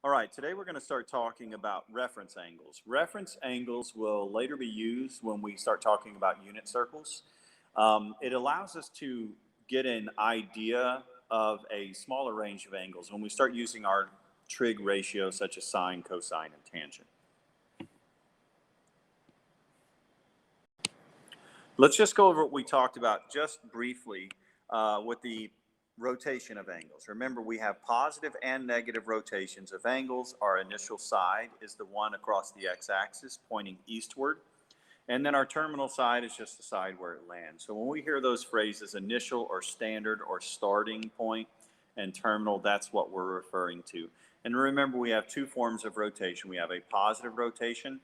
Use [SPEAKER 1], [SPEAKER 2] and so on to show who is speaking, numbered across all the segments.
[SPEAKER 1] All right, today we're going to start talking about reference angles. Reference angles will later be used when we start talking about unit circles. It allows us to get an idea of a smaller range of angles when we start using our trig ratios such as sine, cosine, and tangent. Let's just go over what we talked about just briefly with the rotation of angles. Remember, we have positive and negative rotations of angles. Our initial side is the one across the x-axis pointing eastward, and then our terminal side is just the side where it lands. So when we hear those phrases, initial or standard or starting point and terminal, that's what we're referring to. And remember, we have two forms of rotation. We have a positive rotation,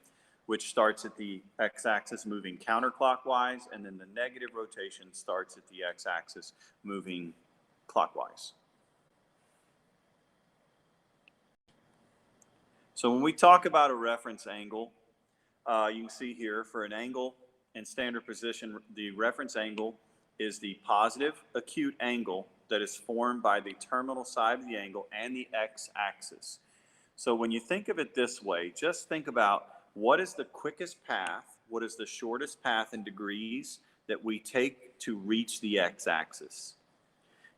[SPEAKER 1] which starts at the x-axis moving counterclockwise, and then the negative rotation starts at the x-axis moving clockwise. So when we talk about a reference angle, you can see here for an angle in standard position, the reference angle is the positive acute angle that is formed by the terminal side of the angle and the x-axis. So when you think of it this way, just think about what is the quickest path, what is the shortest path in degrees that we take to reach the x-axis.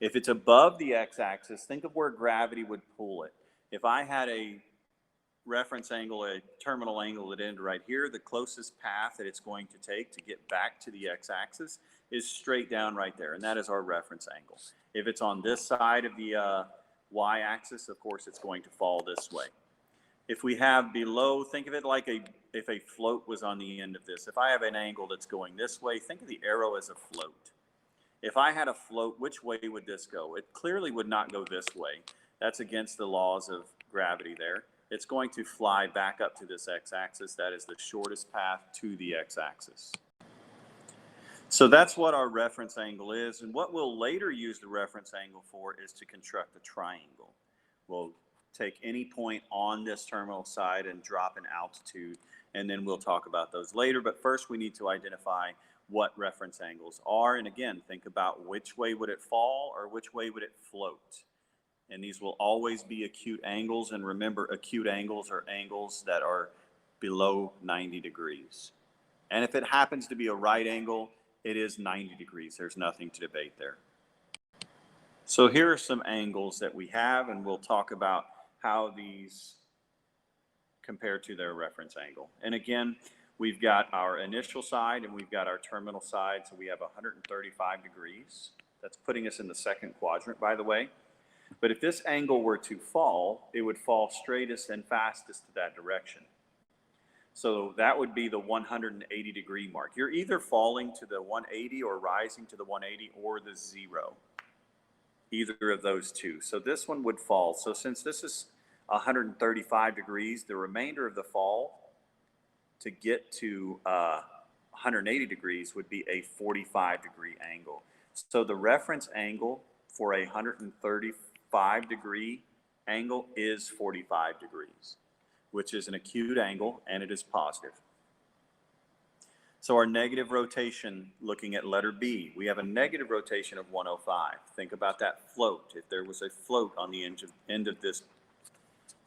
[SPEAKER 1] If it's above the x-axis, think of where gravity would pull it. If I had a reference angle, a terminal angle that ended right here, the closest path that it's going to take to get back to the x-axis is straight down right there, and that is our reference angle. If it's on this side of the y-axis, of course, it's going to fall this way. If we have below, think of it like if a float was on the end of this. If I have an angle that's going this way, think of the arrow as a float. If I had a float, which way would this go? It clearly would not go this way. That's against the laws of gravity there. It's going to fly back up to this x-axis. That is the shortest path to the x-axis. So that's what our reference angle is. And what we'll later use the reference angle for is to construct a triangle. We'll take any point on this terminal side and drop an altitude, and then we'll talk about those later. But first we need to identify what reference angles are, and again, think about which way would it fall or which way would it float. And these will always be acute angles, and remember, acute angles are angles that are below 90 degrees. And if it happens to be a right angle, it is 90 degrees. There's nothing to debate there. So here are some angles that we have, and we'll talk about how these compare to their reference angle. And again, we've got our initial side and we've got our terminal side, so we have 135 degrees. That's putting us in the second quadrant, by the way. But if this angle were to fall, it would fall straightest and fastest to that direction. So that would be the 180 degree mark. You're either falling to the 180 or rising to the 180 or the 0. Either of those two. So this one would fall. So since this is 135 degrees, the remainder of the fall to get to 180 degrees would be a 45 degree angle. So the reference angle for a 135 degree angle is 45 degrees, which is an acute angle, and it is positive. So our negative rotation, looking at letter B, we have a negative rotation of 105. Think about that float. If there was a float on the end of this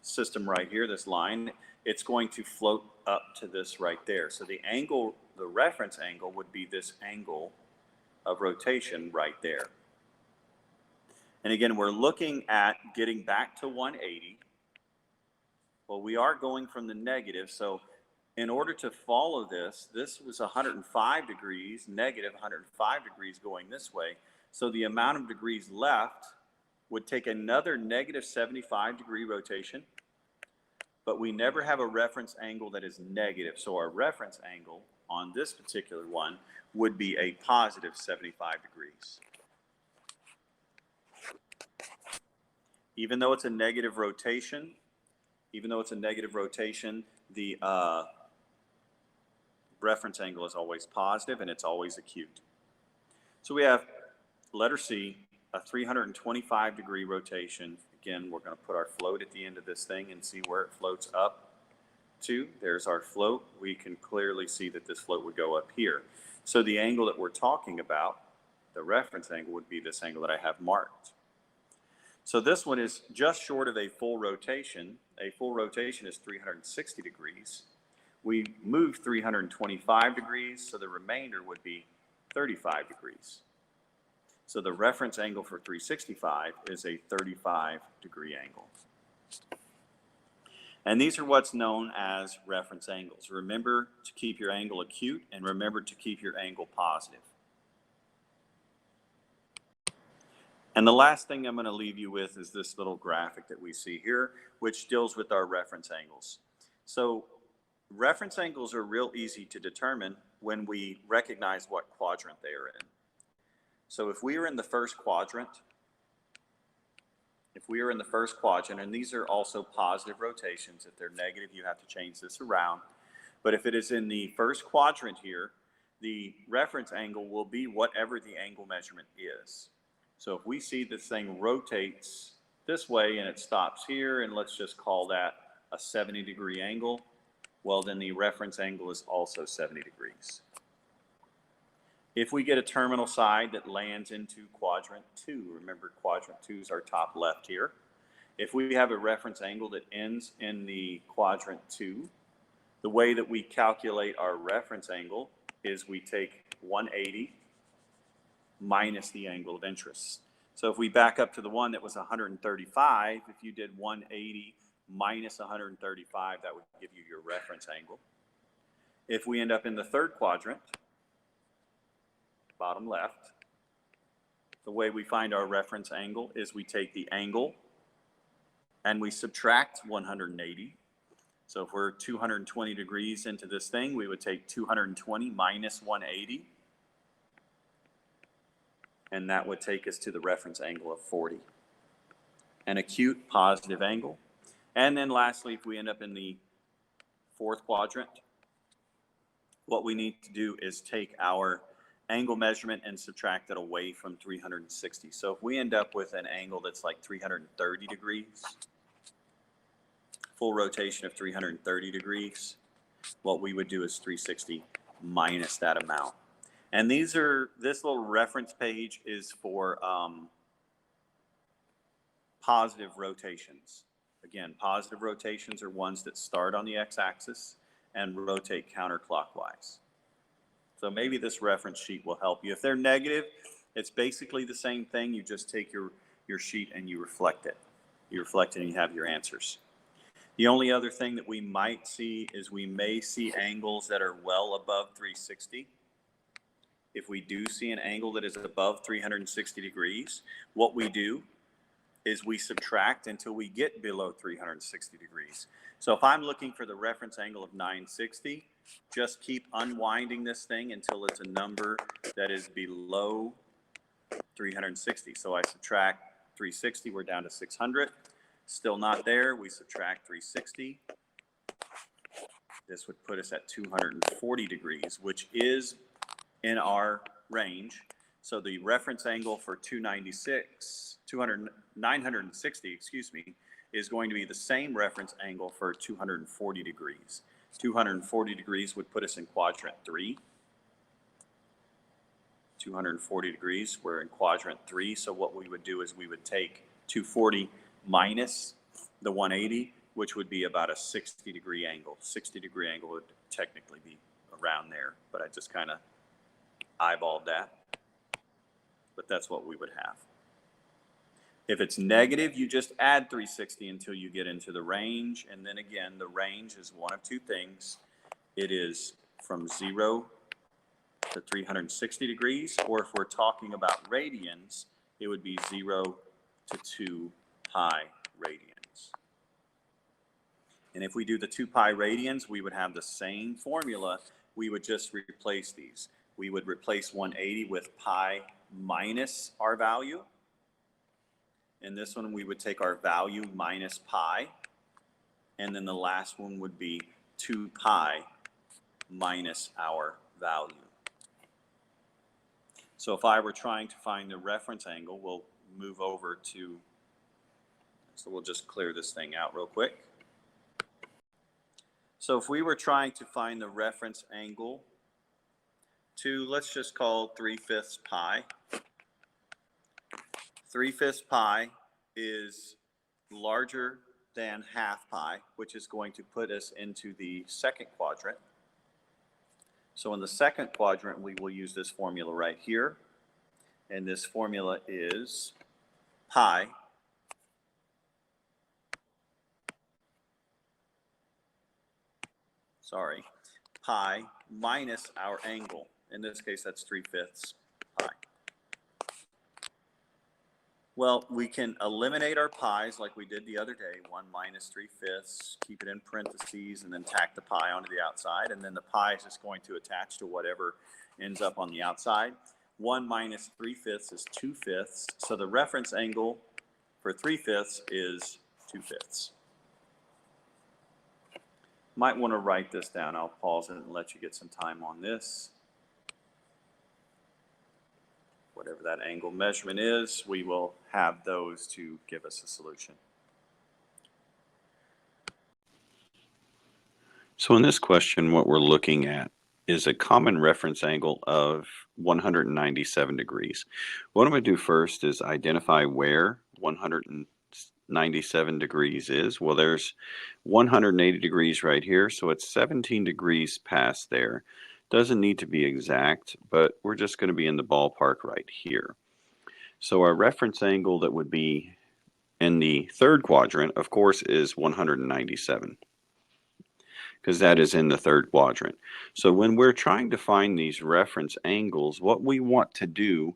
[SPEAKER 1] system right here, this line, it's going to float up to this right there. So the angle, the reference angle would be this angle of rotation right there. And again, we're looking at getting back to 180. Well, we are going from the negative, so in order to follow this, this was 105 degrees, negative 105 degrees going this way. So the amount of degrees left would take another negative 75 degree rotation, but we never have a reference angle that is negative. So our reference angle on this particular one would be a positive 75 degrees. Even though it's a negative rotation, the reference angle is always positive and it's always acute. So we have letter C, a 325 degree rotation. Again, we're going to put our float at the end of this thing and see where it floats up to. There's our float. We can clearly see that this float would go up here. So the angle that we're talking about, the reference angle, would be this angle that I have marked. So this one is just short of a full rotation. A full rotation is 360 degrees. We move 325 degrees, so the remainder would be 35 degrees. So the reference angle for 365 is a 35-degree angle. And these are what's known as reference angles. Remember to keep your angle acute, and remember to keep your angle positive. And the last thing I'm going to leave you with is this little graphic that we see here, which deals with our reference angles. So reference angles are real easy to determine when we recognize what quadrant they are in. So if we are in the first quadrant, and these are also positive rotations. If they're negative, you have to change this around. But if it is in the first quadrant here, the reference angle will be whatever the angle measurement is. So if we see this thing rotates this way and it stops here, and let's just call that a 70-degree angle, well, then the reference angle is also 70 degrees. If we get a terminal side that lands into quadrant 2, remember quadrant 2 is our top left here. If we have a reference angle that ends in the quadrant 2, the way that we calculate our reference angle is we take 180 minus the angle of interest. So if we back up to the one that was 135, if you did 180 minus 135, that would give you your reference angle. If we end up in the third quadrant, bottom left, the way we find our reference angle is we take the angle and we subtract 180. So if we're 220 degrees into this thing, we would take 220 minus 180. And that would take us to the reference angle of 40. An acute positive angle. And then lastly, if we end up in the fourth quadrant, what we need to do is take our angle measurement and subtract it away from 360. So if we end up with an angle that's like 330 degrees, full rotation of 330 degrees, what we would do is 360 minus that amount. And this little reference page is for positive rotations. Again, positive rotations are ones that start on the x-axis and rotate counterclockwise. So maybe this reference sheet will help you. If they're negative, it's basically the same thing. You just take your sheet and you reflect it. You reflect it and you have your answers. The only other thing that we might see is we may see angles that are well above 360. If we do see an angle that is above 360 degrees, what we do is we subtract until we get below 360 degrees. So if I'm looking for the reference angle of 960, just keep unwinding this thing until it's a number that is below 360. So I subtract 360, we're down to 600. Still not there, we subtract 360. This would put us at 240 degrees, which is in our range. So the reference angle for 960, excuse me, is going to be the same reference angle for 240 degrees. 240 degrees would put us in quadrant 3. 240 degrees, we're in quadrant 3. So what we would do is we would take 240 minus the 180, which would be about a 60-degree angle. 60-degree angle would technically be around there, but I just kind of eyeballed that. But that's what we would have. If it's negative, you just add 360 until you get into the range. And then again, the range is one of two things. It is from 0 to 360 degrees, or if we're talking about radians, it would be 0 to 2 pi radians. And if we do the 2 pi radians, we would have the same formula. We would just replace these. We would replace 180 with pi minus our value. In this one, we would take our value minus pi. And then the last one would be 2 pi minus our value. So if I were trying to find the reference angle, we'll move over to, so we'll just clear this thing out real quick. So if we were trying to find the reference angle to, let's just call 3/5 pi. 3/5 pi is larger than half pi, which is going to put us into the second quadrant. So in the second quadrant, we will use this formula right here. And this formula is pi minus our angle. In this case, that's 3/5 pi. Well, we can eliminate our pi's like we did the other day, 1 minus 3/5, keep it in parentheses, and then tack the pi onto the outside, and then the pi is just going to attach to whatever ends up on the outside. 1 minus 3/5 is 2/5, so the reference angle for 3/5 is 2/5. Might want to write this down. I'll pause it and let you get some time on this. Whatever that angle measurement is, we will have those to give us a solution. So in this question, what we're looking at is a common reference angle of 197 degrees. What I'm going to do first is identify where 197 degrees is. Well, there's 180 degrees right here, so it's 17 degrees past there. Doesn't need to be exact, but we're just going to be in the ballpark right here. So our reference angle that would be in the third quadrant, of course, is 197, because that is in the third quadrant. So when we're trying to find these reference angles, what we want to do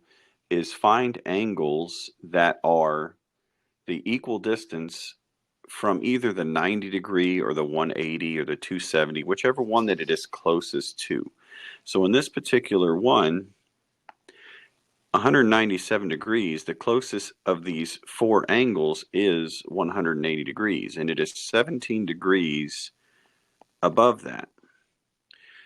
[SPEAKER 1] is find angles that are the equal distance from either the 90 degree or the 180 or the 270, whichever one that it is closest to. So in this particular one, 197 degrees, the closest of these four angles is 180 degrees, and it is 17 degrees above that.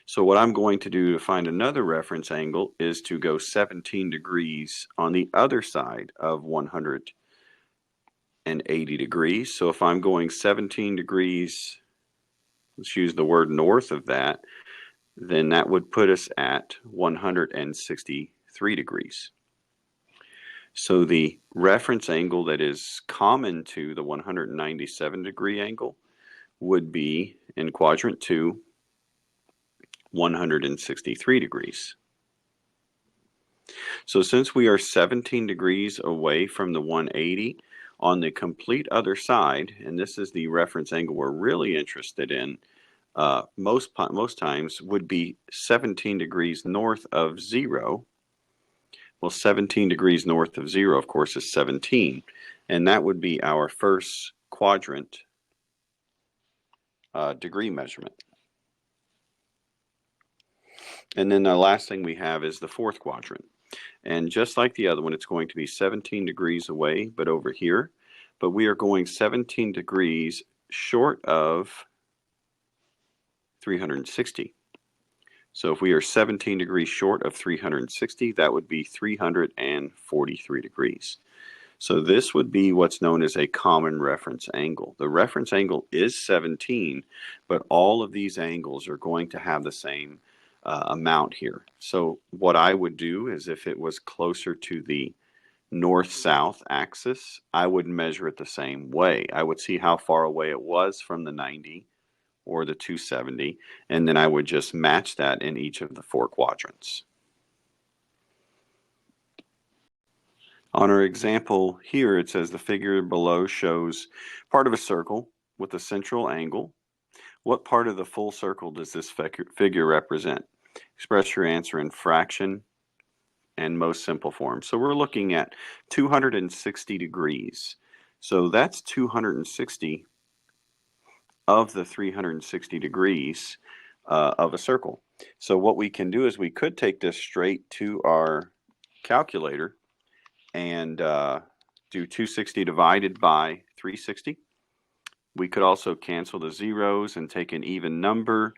[SPEAKER 1] So what I'm going to do to find another reference angle is to go 17 degrees on the other side of 180 degrees. So if I'm going 17 degrees, let's use the word north of that, then that would put us at 163 degrees. So the reference angle that is common to the 197 degree angle would be in quadrant 2, 163 degrees. So since we are 17 degrees away from the 180, on the complete other side, and this is the reference angle we're really interested in, most times would be 17 degrees north of 0. Well, 17 degrees north of 0, of course, is 17. And that would be our first quadrant degree measurement. And then the last thing we have is the fourth quadrant. And just like the other one, it's going to be 17 degrees away, but over here. But we are going 17 degrees short of 360. So if we are 17 degrees short of 360, that would be 343 degrees. So this would be what's known as a common reference angle. The reference angle is 17, but all of these angles are going to have the same amount here. So what I would do is, if it was closer to the north-south axis, I would measure it the same way. I would see how far away it was from the 90 or the 270, and then I would just match that in each of the four quadrants. On our example here, it says the figure below shows part of a circle with a central angle. What part of the full circle does this figure represent? Express your answer in fraction and most simple form. So we're looking at 260 degrees. So that's 260 of the 360 degrees of a circle. So what we can do is we could take this straight to our calculator and do 260 divided by 360. We could also cancel the zeros and take an even number.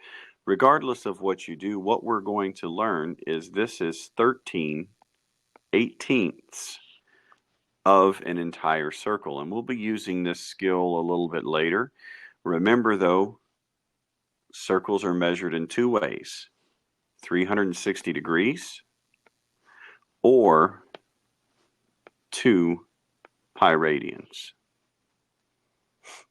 [SPEAKER 1] Regardless of what you do, what we're going to learn is this is 13/18 of an entire circle, and we'll be using this skill a little bit later. Remember though, circles are measured in two ways: 360 degrees or 2
[SPEAKER 2] pi radians.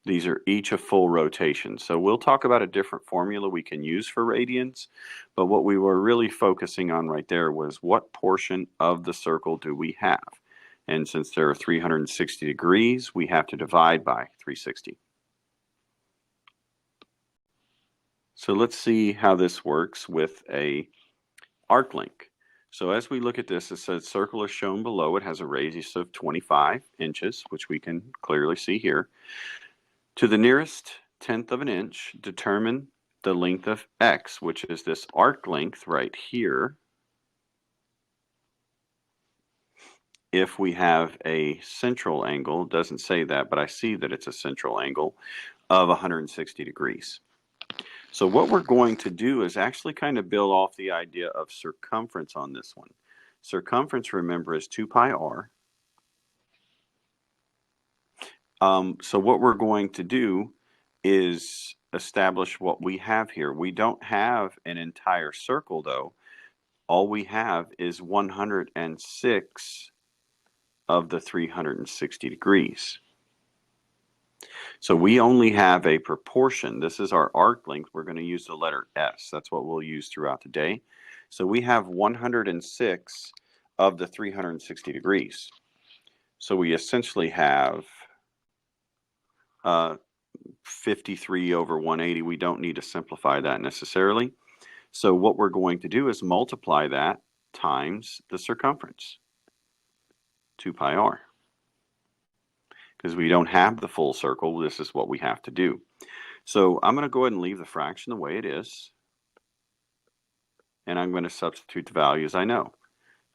[SPEAKER 2] These are each a full rotation. So we'll talk about a different formula we can use for radians, but what we were really focusing on right there was what portion of the circle do we have? And since there are 360 degrees, we have to divide by 360. So let's see how this works with a arc length. So as we look at this, it says circle is shown below. It has a radius of 25 inches, which we can clearly see here. To the nearest tenth of an inch, determine the length of x, which is this arc length right here. If we have a central angle, it doesn't say that, but I see that it's a central angle of 160 degrees. So what we're going to do is actually kind of build off the idea of circumference on this one. Circumference, remember, is 2 pi r. So what we're going to do is establish what we have here. We don't have an entire circle, though. All we have is 106 of the 360 degrees. So we only have a proportion. This is our arc length. We're going to use the letter S. That's what we'll use throughout the day. So we have 106 of the 360 degrees. So we essentially have 53 over 180. We don't need to simplify that necessarily. So what we're going to do is multiply that times the circumference, 2 pi r. Because we don't have the full circle, this is what we have to do. So I'm going to go ahead and leave the fraction the way it is. And I'm going to substitute the values I know.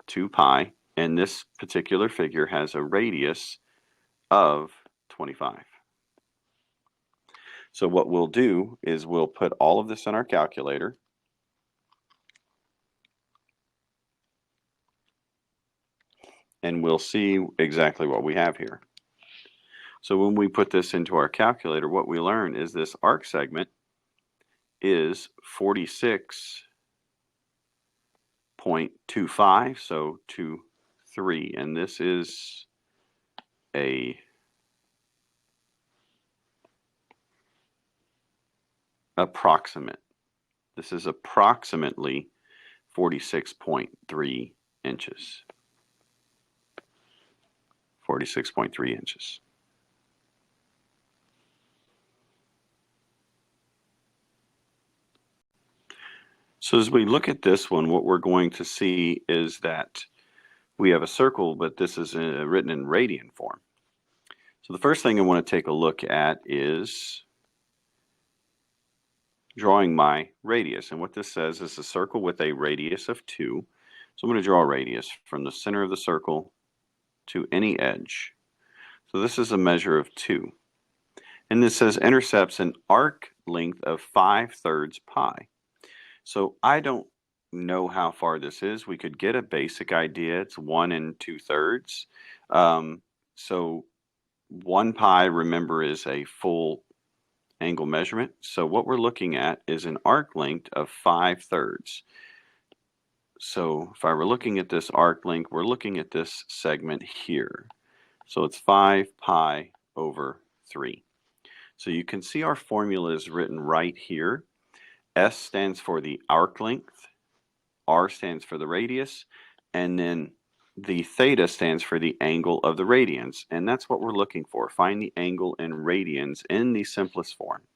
[SPEAKER 2] 2 pi, and this particular figure has a radius of 25. So what we'll do is we'll put all of this in our calculator. And we'll see exactly what we have here. So when we put this into our calculator, what we learn is this arc segment is 46.25, so 23, and this is a approximate. This is approximately 46.3 inches. 46.3 inches. So as we look at this one, what we're going to see is that we have a circle, but this is written in radian form. So the first thing I want to take a look at is drawing my radius. And what this says is a circle with a radius of 2. So I'm going to draw a radius from the center of the circle to any edge. So this is a measure of 2. And this says intercepts an arc length of 5/3 pi. So I don't know how far this is. We could get a basic idea. It's 1 2/3. So 1 pi, remember, is a full angle measurement. So what we're looking at is an arc length of 5/3. So if I were looking at this arc length, we're looking at this segment here. So it's 5 pi over 3. So you can see our formula is written right here. S stands for the arc length, R stands for the radius, and then the theta stands for the angle of the radians. And that's what we're looking for. Find the angle in radians in the simplest form.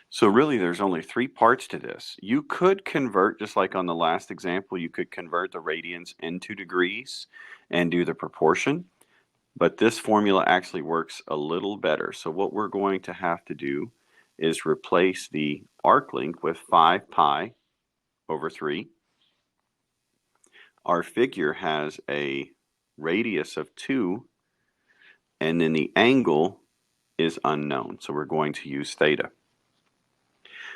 [SPEAKER 2] So really there's only 3 parts to this. You could convert, just like on the last example, you could convert the radians into degrees and do the proportion. But this formula actually works a little better. So what we're going to have to do is replace the arc length with 5 pi over 3. Our figure has a radius of 2, and then the angle is unknown. So we're going to use theta.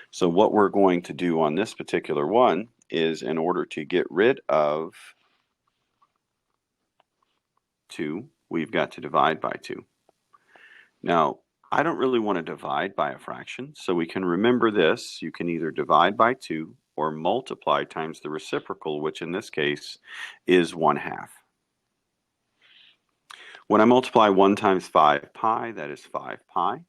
[SPEAKER 2] So what we're going to do on this particular one is, in order to get rid of 2, we've got to divide by 2. Now, I don't really want to divide by a fraction, so we can remember this. You can either divide by 2 or multiply times the reciprocal, which in this case is 1/2. When I multiply 1 times 5 pi, that is 5 pi.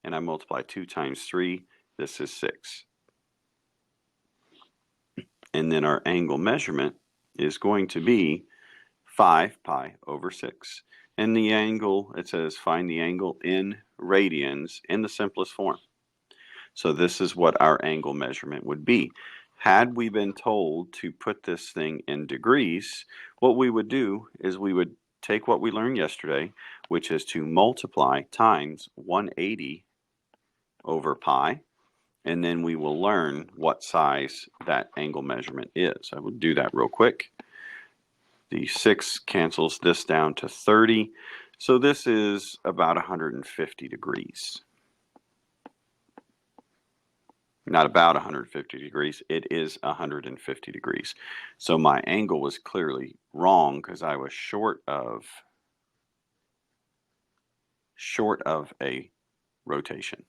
[SPEAKER 2] And I multiply 2 times 3, this is 6. And then our angle measurement is going to be 5 pi over 6. And the angle, it says find the angle in radians in the simplest form. So this is what our angle measurement would be. Had we been told to put this thing in degrees, what we would do is we would take what we learned yesterday, which is to multiply times 180 over pi, and then we will learn what size that angle measurement is. I will do that real quick. The 6 cancels this down to 30, so this is about 150 degrees. Not about 150 degrees, it is 150 degrees. So my angle was clearly wrong because I was short of a rotation.